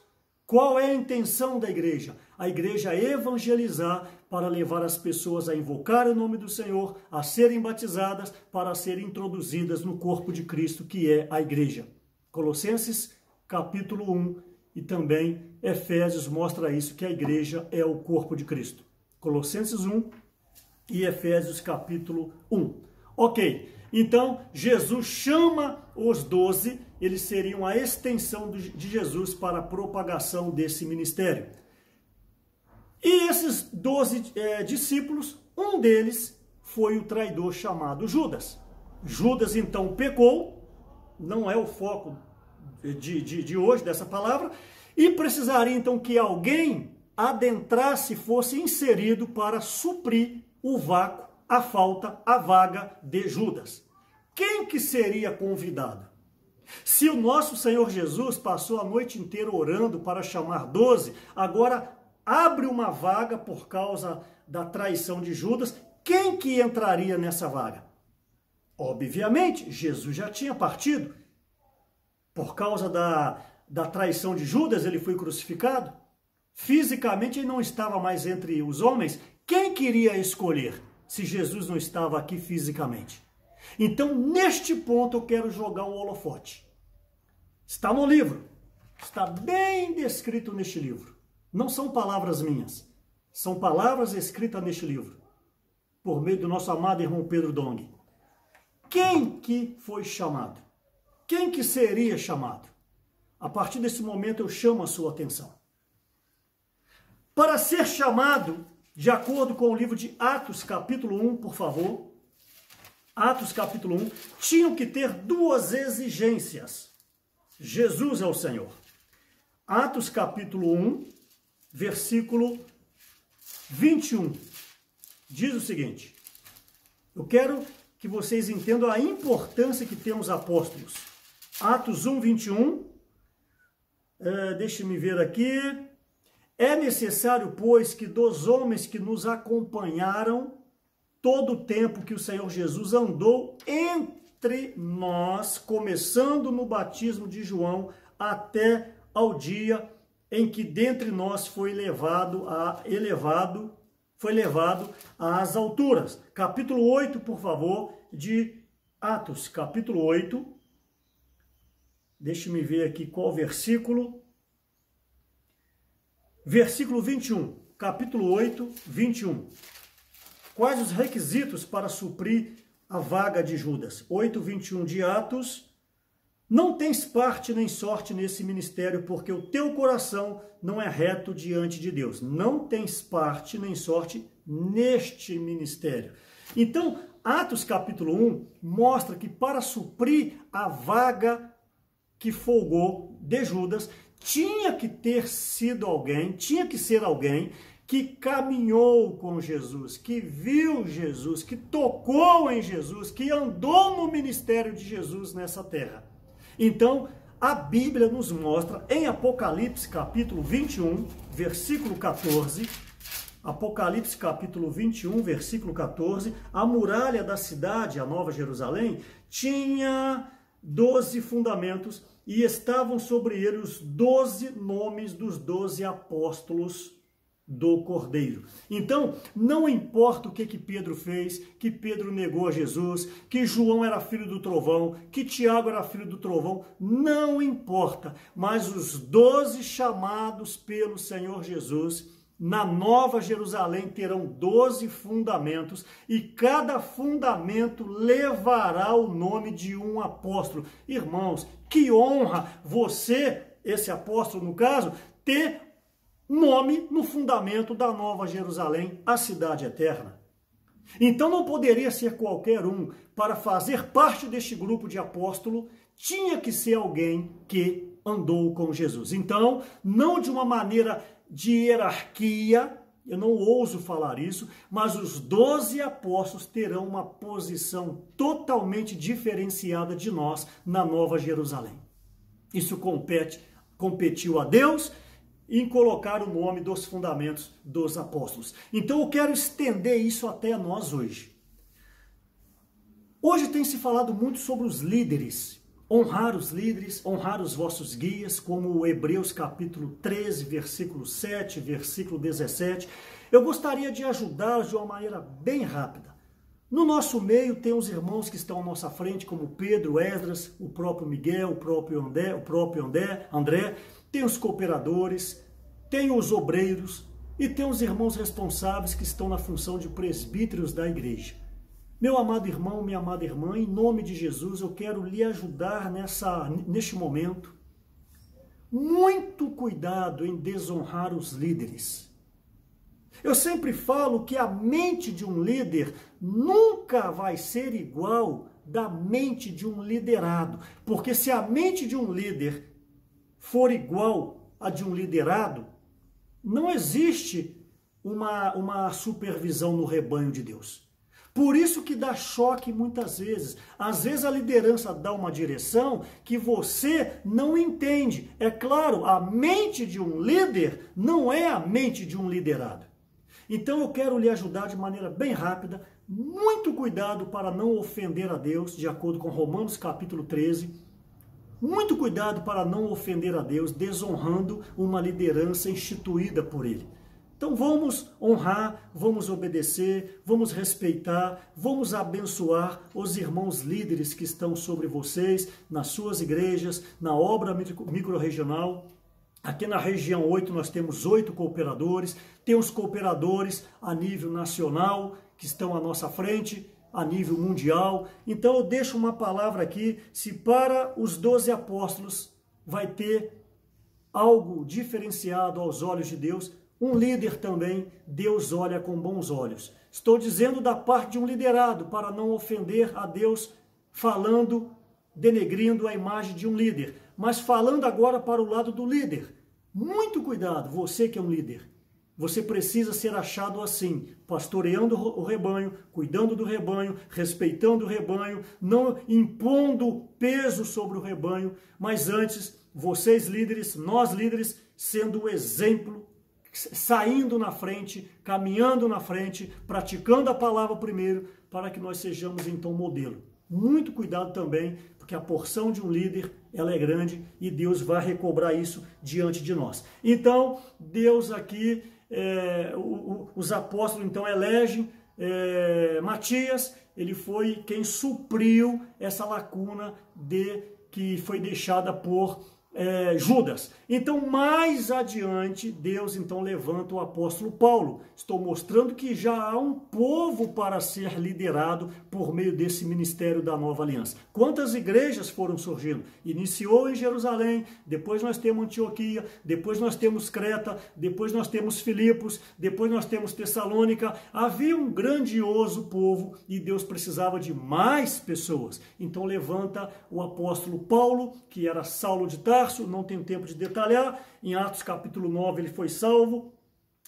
Qual é a intenção da igreja? A igreja é evangelizar para levar as pessoas a invocar o nome do Senhor, a serem batizadas, para serem introduzidas no corpo de Cristo, que é a igreja. Colossenses, capítulo 1, e também Efésios mostra isso, que a igreja é o corpo de Cristo. Colossenses 1 e Efésios, capítulo 1. Ok, então Jesus chama os 12, eles seriam a extensão de Jesus para a propagação desse ministério. E esses 12 discípulos, um deles foi o traidor chamado Judas. Judas então pecou, não é o foco de hoje dessa palavra, e precisaria então que alguém adentrasse, fosse inserido para suprir o vácuo, a falta, a vaga de Judas. Quem que seria convidado? Se o nosso Senhor Jesus passou a noite inteira orando para chamar 12, agora abre uma vaga por causa da traição de Judas, quem que entraria nessa vaga? Obviamente, Jesus já tinha partido. Por causa da traição de Judas, ele foi crucificado. Fisicamente, ele não estava mais entre os homens. Quem queria escolher se Jesus não estava aqui fisicamente? Então, neste ponto, eu quero jogar um holofote. Está no livro. Está bem descrito neste livro. Não são palavras minhas. São palavras escritas neste livro. Por meio do nosso amado irmão Pedro Dong. Quem que foi chamado? Quem que seria chamado? A partir desse momento, eu chamo a sua atenção. Para ser chamado, de acordo com o livro de Atos, capítulo 1, por favor. Atos, capítulo 1. Tinham que ter duas exigências. Jesus é o Senhor. Atos, capítulo 1, versículo 21. Diz o seguinte. Eu quero que vocês entendam a importância que temos apóstolos. Atos 1, 21. Deixe-me ver aqui. É necessário, pois, que dos homens que nos acompanharam todo o tempo que o Senhor Jesus andou entre nós, começando no batismo de João, até ao dia em que dentre nós foi foi levado às alturas. Capítulo 8, por favor, de Atos, capítulo 8. Deixe-me ver aqui qual versículo. Versículo 21, capítulo 8, 21. Quais os requisitos para suprir a vaga de Judas? 8, 21 de Atos. Não tens parte nem sorte nesse ministério, porque o teu coração não é reto diante de Deus. Não tens parte nem sorte neste ministério. Então, Atos capítulo 1 mostra que para suprir a vaga que folgou de Judas, tinha que ter sido alguém, tinha que ser alguém que caminhou com Jesus, que viu Jesus, que tocou em Jesus, que andou no ministério de Jesus nessa terra. Então, a Bíblia nos mostra em Apocalipse capítulo 21, versículo 14, Apocalipse capítulo 21, versículo 14, a muralha da cidade, a Nova Jerusalém, tinha 12 fundamentos e estavam sobre ele os 12 nomes dos 12 apóstolos do Cordeiro. Então, não importa o que Pedro fez, que Pedro negou a Jesus, que João era filho do trovão, que Tiago era filho do trovão, não importa, mas os 12 chamados pelo Senhor Jesus, na Nova Jerusalém terão 12 fundamentos e cada fundamento levará o nome de um apóstolo. Irmãos, que honra você, esse apóstolo no caso, ter nome no fundamento da Nova Jerusalém, a cidade eterna. Então não poderia ser qualquer um. Para fazer parte deste grupo de apóstolo, tinha que ser alguém que andou com Jesus. Então, não de uma maneira de hierarquia, eu não ouso falar isso, mas os 12 apóstolos terão uma posição totalmente diferenciada de nós na Nova Jerusalém. Isso competiu a Deus em colocar o nome dos fundamentos dos apóstolos. Então eu quero estender isso até nós hoje. Hoje tem se falado muito sobre os líderes, honrar os líderes, honrar os vossos guias, como Hebreus capítulo 13, versículo 7, versículo 17. Eu gostaria de ajudá-los de uma maneira bem rápida. No nosso meio tem os irmãos que estão à nossa frente, como Pedro, Esdras, o próprio Miguel, o próprio André, tem os cooperadores, tem os obreiros e tem os irmãos responsáveis que estão na função de presbíteros da igreja. Meu amado irmão, minha amada irmã, em nome de Jesus, eu quero lhe ajudar neste momento. Muito cuidado em desonrar os líderes. Eu sempre falo que a mente de um líder nunca vai ser igual da mente de um liderado. Porque se a mente de um líder for igual a de um liderado, não existe uma supervisão no rebanho de Deus. Por isso que dá choque muitas vezes. Às vezes a liderança dá uma direção que você não entende. É claro, a mente de um líder não é a mente de um liderado. Então eu quero lhe ajudar de maneira bem rápida. Muito cuidado para não ofender a Deus, de acordo com Romanos capítulo 13. Muito cuidado para não ofender a Deus, desonrando uma liderança instituída por Ele. Então vamos honrar, vamos obedecer, vamos respeitar, vamos abençoar os irmãos líderes que estão sobre vocês, nas suas igrejas, na obra microrregional. Aqui na região 8 nós temos 8 cooperadores, temos cooperadores a nível nacional que estão à nossa frente, a nível mundial. Então eu deixo uma palavra aqui, se para os 12 apóstolos vai ter algo diferenciado aos olhos de Deus, um líder também, Deus olha com bons olhos. Estou dizendo da parte de um liderado, para não ofender a Deus, falando, denegrindo a imagem de um líder. Mas falando agora para o lado do líder. Muito cuidado, você que é um líder. Você precisa ser achado assim, pastoreando o rebanho, cuidando do rebanho, respeitando o rebanho, não impondo peso sobre o rebanho, mas antes, vocês líderes, nós líderes, sendo o exemplo, saindo na frente, caminhando na frente, praticando a palavra primeiro, para que nós sejamos então modelo. Muito cuidado também, porque a porção de um líder, ela é grande e Deus vai recobrar isso diante de nós. Então, Deus aqui, os apóstolos então elegem Matias, ele foi quem supriu essa lacuna que foi deixada por Judas. Então, mais adiante, Deus então levanta o apóstolo Paulo. Estou mostrando que já há um povo para ser liderado por meio desse ministério da nova aliança. Quantas igrejas foram surgindo? Iniciou em Jerusalém, depois nós temos Antioquia, depois nós temos Creta, depois nós temos Filipos, depois nós temos Tessalônica. Havia um grandioso povo e Deus precisava de mais pessoas. Então levanta o apóstolo Paulo, que era Saulo de Tarso, não tenho tempo de detalhar. Em Atos capítulo 9 ele foi salvo.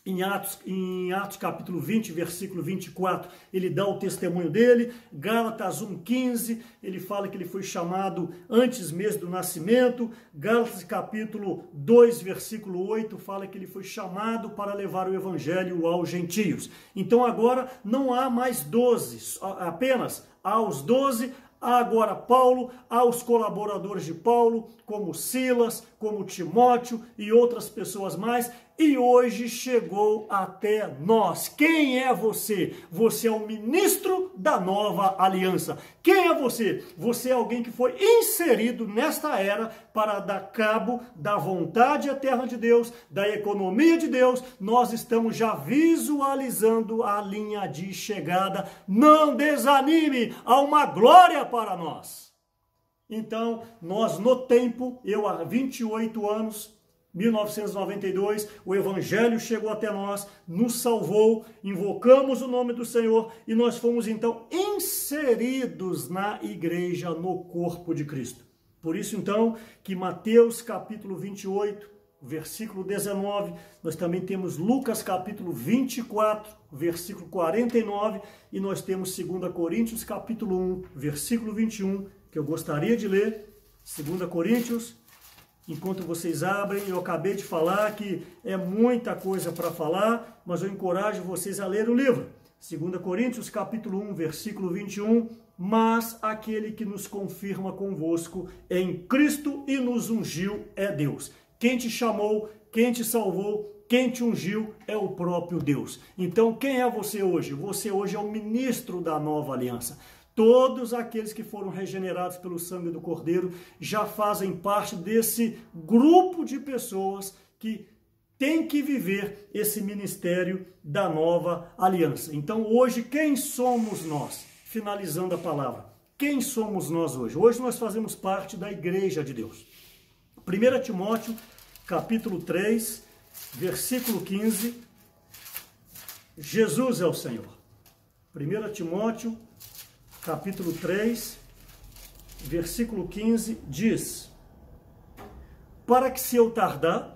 Em Atos capítulo 20, versículo 24, ele dá o testemunho dele. Gálatas 1,15, ele fala que ele foi chamado antes mesmo do nascimento. Gálatas capítulo 2, versículo 8, fala que ele foi chamado para levar o evangelho aos gentios. Então agora não há mais 12, apenas há os 12. Há agora Paulo, há os colaboradores de Paulo, como Silas, como Timóteo e outras pessoas mais, e hoje chegou até nós. Quem é você? Você é o ministro da nova aliança. Quem é você? Você é alguém que foi inserido nesta era para dar cabo da vontade eterna de Deus, da economia de Deus. Nós estamos já visualizando a linha de chegada. Não desanime, há uma glória para nós. Então, nós no tempo, eu há 28 anos, 1992, o evangelho chegou até nós, nos salvou, invocamos o nome do Senhor e nós fomos então inseridos na igreja, no corpo de Cristo. Por isso então que Mateus capítulo 28, versículo 19, nós também temos Lucas capítulo 24, versículo 49 e nós temos 2 Coríntios capítulo 1, versículo 21, que eu gostaria de ler. 2 Coríntios, enquanto vocês abrem, eu acabei de falar que é muita coisa para falar, mas eu encorajo vocês a ler o livro. 2 Coríntios, capítulo 1, versículo 21, mas aquele que nos confirma convosco em Cristo e nos ungiu é Deus. Quem te chamou, quem te salvou, quem te ungiu é o próprio Deus. Então, quem é você hoje? Você hoje é o ministro da nova aliança. Todos aqueles que foram regenerados pelo sangue do Cordeiro já fazem parte desse grupo de pessoas que tem que viver esse ministério da nova aliança. Então hoje quem somos nós? Finalizando a palavra. Quem somos nós hoje? Hoje nós fazemos parte da igreja de Deus. 1 Timóteo capítulo 3, versículo 15. Jesus é o Senhor. 1 Timóteo capítulo 3, versículo 15, diz: para que se eu tardar,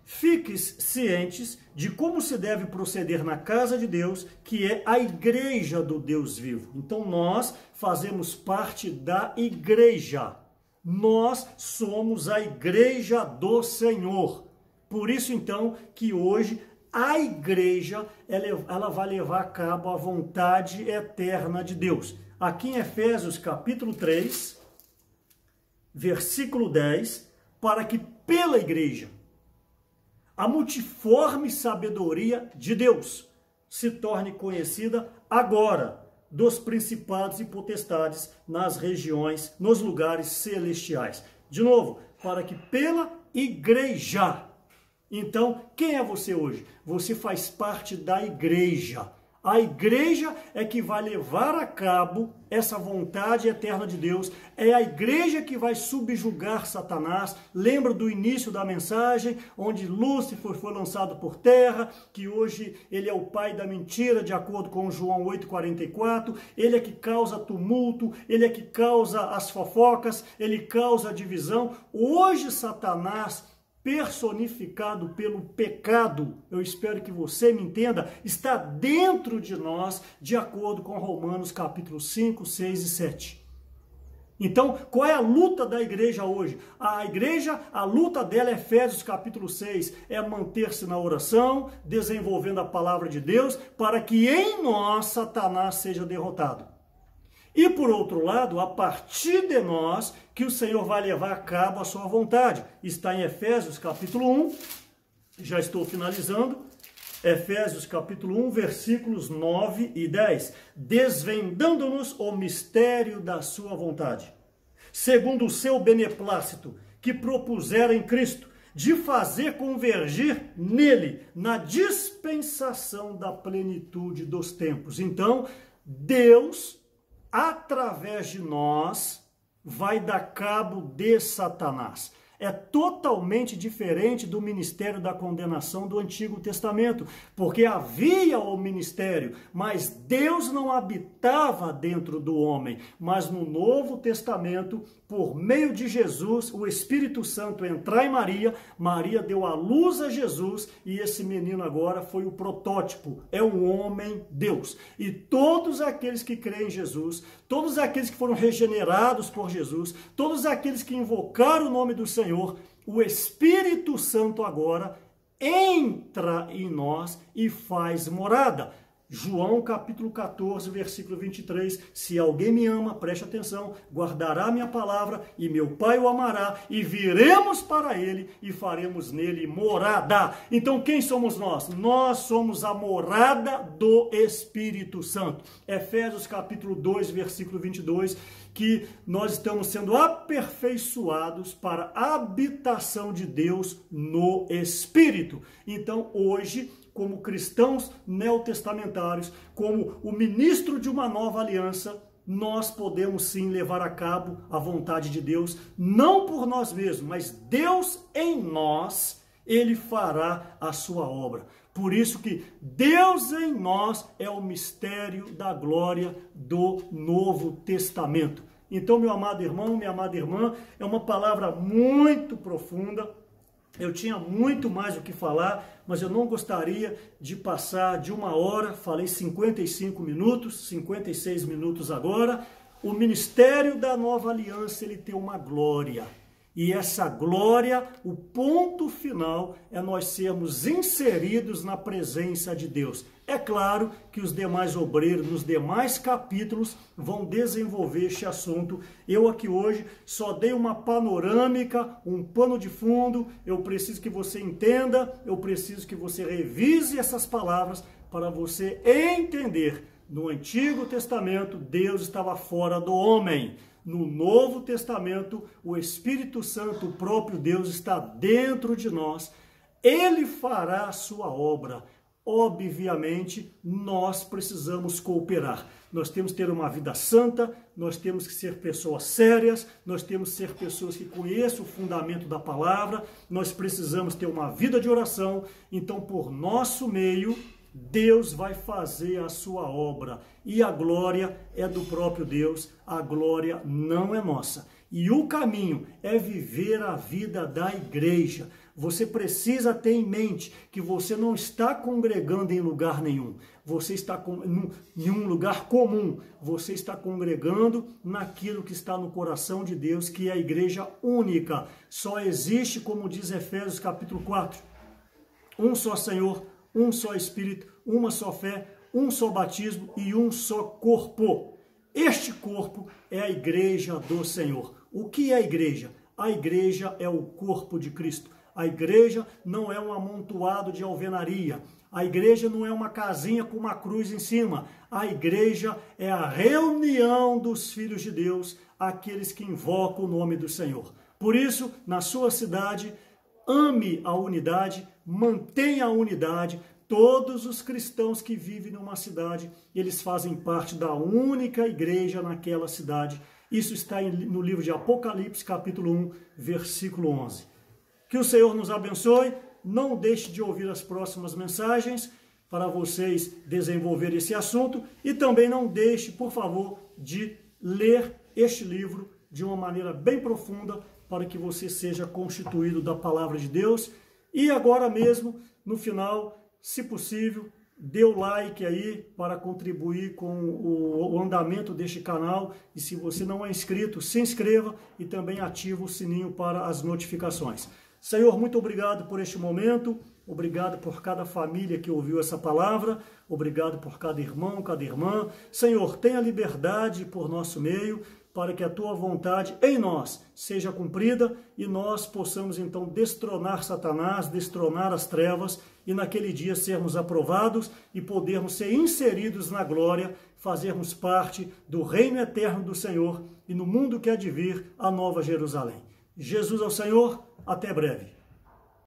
fiques cientes de como se deve proceder na casa de Deus, que é a igreja do Deus vivo. Então nós fazemos parte da igreja. Nós somos a igreja do Senhor. Por isso então que hoje a igreja, ela vai levar a cabo a vontade eterna de Deus. Aqui em Efésios capítulo 3, versículo 10, para que pela igreja a multiforme sabedoria de Deus se torne conhecida agora dos principados e potestades nas regiões, nos lugares celestiais. De novo, para que pela igreja. Então, quem é você hoje? Você faz parte da igreja. A igreja é que vai levar a cabo essa vontade eterna de Deus. É a igreja que vai subjugar Satanás. Lembra do início da mensagem, onde Lúcifer foi lançado por terra, que hoje ele é o pai da mentira, de acordo com João 8,44. Ele é que causa tumulto, ele é que causa as fofocas, ele causa a divisão. Hoje Satanás, personificado pelo pecado, eu espero que você me entenda, está dentro de nós, de acordo com Romanos capítulo 5, 6 e 7. Então, qual é a luta da igreja hoje? A igreja, a luta dela, Efésios capítulo 6, é manter-se na oração, desenvolvendo a palavra de Deus, para que em nós Satanás seja derrotado. E por outro lado, a partir de nós, que o Senhor vai levar a cabo a sua vontade. Está em Efésios capítulo 1, já estou finalizando. Efésios capítulo 1, versículos 9 e 10. Desvendando-nos o mistério da sua vontade, segundo o seu beneplácito, que propusera em Cristo, de fazer convergir nele, na dispensação da plenitude dos tempos. Então, Deus, através de nós, vai dar cabo de Satanás. É totalmente diferente do ministério da condenação do Antigo Testamento, porque havia o ministério, mas Deus não habitava dentro do homem. Mas no Novo Testamento, por meio de Jesus, o Espírito Santo entrar em Maria, Maria deu à luz a Jesus, e esse menino agora foi o protótipo, é o homem-Deus. E todos aqueles que creem em Jesus, todos aqueles que foram regenerados por Jesus, todos aqueles que invocaram o nome do Senhor, o Espírito Santo agora entra em nós e faz morada. João capítulo 14, versículo 23, se alguém me ama, preste atenção, guardará minha palavra e meu Pai o amará e viremos para ele e faremos nele morada. Então quem somos nós? Nós somos a morada do Espírito Santo. Efésios capítulo 2, versículo 22, que nós estamos sendo aperfeiçoados para a habitação de Deus no Espírito. Então hoje, como cristãos neotestamentários, como o ministro de uma nova aliança, nós podemos sim levar a cabo a vontade de Deus, não por nós mesmos, mas Deus em nós, Ele fará a sua obra. Por isso que Deus em nós é o mistério da glória do Novo Testamento. Então, meu amado irmão, minha amada irmã, é uma palavra muito profunda. Eu tinha muito mais o que falar, mas eu não gostaria de passar de 1 hora, falei 55 minutos, 56 minutos agora. O ministério da nova aliança, ele tem uma glória. E essa glória, o ponto final, é nós sermos inseridos na presença de Deus. É claro que os demais obreiros, nos demais capítulos, vão desenvolver este assunto. Eu aqui hoje só dei uma panorâmica, um pano de fundo. Eu preciso que você entenda, eu preciso que você revise essas palavras para você entender. No Antigo Testamento, Deus estava fora do homem. No Novo Testamento, o Espírito Santo, o próprio Deus, está dentro de nós. Ele fará a sua obra. Obviamente, nós precisamos cooperar. Nós temos que ter uma vida santa, nós temos que ser pessoas sérias, nós temos que ser pessoas que conheçam o fundamento da palavra, nós precisamos ter uma vida de oração. Então, por nosso meio, Deus vai fazer a sua obra. E a glória é do próprio Deus, a glória não é nossa. E o caminho é viver a vida da igreja. Você precisa ter em mente que você não está congregando em lugar nenhum. Você está em um lugar comum. Você está congregando naquilo que está no coração de Deus, que é a igreja única. Só existe, como diz Efésios capítulo 4, um só Senhor, um só Espírito, uma só fé, um só batismo e um só corpo. Este corpo é a igreja do Senhor. O que é a igreja? A igreja é o corpo de Cristo. A igreja não é um amontoado de alvenaria. A igreja não é uma casinha com uma cruz em cima. A igreja é a reunião dos filhos de Deus, aqueles que invocam o nome do Senhor. Por isso, na sua cidade, ame a unidade, mantenha a unidade. Todos os cristãos que vivem numa cidade, eles fazem parte da única igreja naquela cidade. Isso está no livro de Apocalipse, capítulo 1, versículo 11. Que o Senhor nos abençoe. Não deixe de ouvir as próximas mensagens para vocês desenvolverem esse assunto. E também não deixe, por favor, de ler este livro de uma maneira bem profunda para que você seja constituído da palavra de Deus. E agora mesmo, no final, se possível, dê o like aí para contribuir com o andamento deste canal. E se você não é inscrito, se inscreva e também ative o sininho para as notificações. Senhor, muito obrigado por este momento, obrigado por cada família que ouviu essa palavra, obrigado por cada irmão, cada irmã. Senhor, tenha liberdade por nosso meio, para que a tua vontade em nós seja cumprida e nós possamos então destronar Satanás, destronar as trevas e naquele dia sermos aprovados e podermos ser inseridos na glória, fazermos parte do reino eterno do Senhor e no mundo que há de vir, a nova Jerusalém. Jesus é o Senhor, até breve.